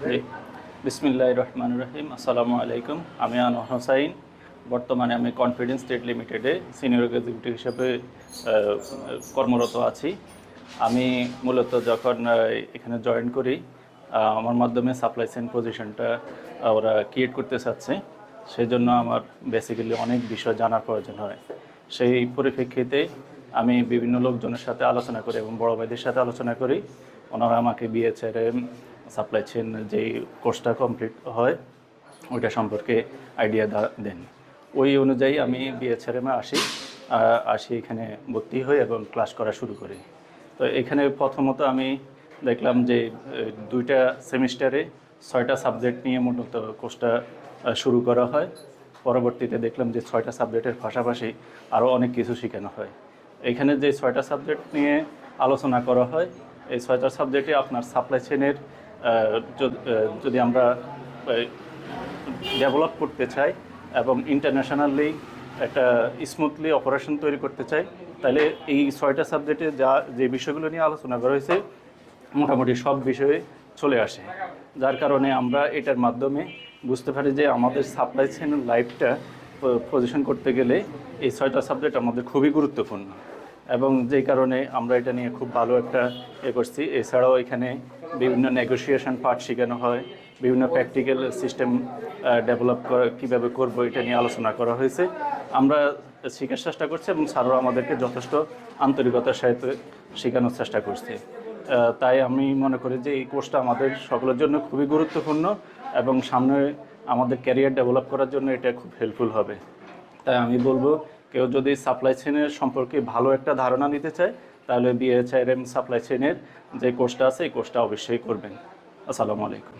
জি, বিসমিল্লাহির রহমানির রহিম। আসসালামু আলাইকুম। আমি আনোয়ার হোসাইন। বর্তমানে আমি কনফিডেন্স ট্রেড লিমিটেডে সিনিয়র এক্সিকিউটিভ হিসেবে কর্মরত আছি। আমি মূলত যখন এখানে জয়েন করি, আমার মাধ্যমে সাপ্লাই চেইন পজিশনটা ওরা ক্রিয়েট করতে চাচ্ছে। সেই জন্য আমার বেসিক্যালি অনেক বিষয় জানার প্রয়োজন হয়। সেই পরিপ্রেক্ষিতে আমি বিভিন্ন লোকজনের সাথে আলোচনা করি এবং বড় ভাইদের সাথে আলোচনা করি। ওনারা আমাকে বিএচআরএম সাপ্লাই চেইন যেই কোর্সটা কমপ্লিট হয় ওইটা সম্পর্কে আইডিয়া দেন। ওই অনুযায়ী আমি বিএচআরএমে আসি এখানে ভর্তি হই এবং ক্লাস করা শুরু করি। তো এখানে প্রথমত আমি দেখলাম যে দুইটা সেমিস্টারে 6টা সাবজেক্ট নিয়ে মূলত কোর্সটা শুরু করা হয়। পরবর্তীতে দেখলাম যে 6টা সাবজেক্টের পাশাপাশি আরও অনেক কিছু শেখানো হয়। এখানে যে 6টা সাবজেক্ট নিয়ে আলোচনা করা হয়, এই 6টা সাবজেক্টে আপনার সাপ্লাই চেইনের যদি আমরা ডেভেলপ করতে চাই এবং ইন্টারন্যাশনালি একটা স্মুথলি অপারেশন তৈরি করতে চাই, তাহলে এই 6টা সাবজেক্টে যে বিষয়গুলো নিয়ে আলোচনা করা হয়েছে মোটামুটি সব বিষয়ে চলে আসে। যার কারণে আমরা এটার মাধ্যমে বুঝতে পারি যে আমাদের সাপ্লাই চেইন লাইফটা পজিশন করতে গেলে এই 6টা সাবজেক্ট আমাদের খুবই গুরুত্বপূর্ণ, এবং যেই কারণে আমরা এটা নিয়ে খুব ভালো একটা করছি। এছাড়াও এখানে বিভিন্ন নেগোসিয়েশন পার্ট শেখানো হয়, বিভিন্ন প্র্যাকটিক্যাল সিস্টেম ডেভেলপ করা কীভাবে করবো এটা নিয়ে আলোচনা করা হয়েছে। আমরা শেখার চেষ্টা করছি এবং স্যারও আমাদেরকে যথেষ্ট আন্তরিকতার সাথে শেখানোর চেষ্টা করছে। তাই আমি মনে করি যে এই কোর্সটা আমাদের সকলের জন্য খুবই গুরুত্বপূর্ণ এবং সামনে আমাদের ক্যারিয়ার ডেভেলপ করার জন্য এটা খুব হেল্পফুল হবে। তাই আমি বলবো, কেউ যদি সাপ্লাই চেইনের সম্পর্কে ভালো একটা ধারণা নিতে চায় তাহলে বিএচআরএম সাপ্লাই চেইনের যে কোর্সটা আছে এই কোর্সটা অবশ্যই করবেন। আসসালামু আলাইকুম।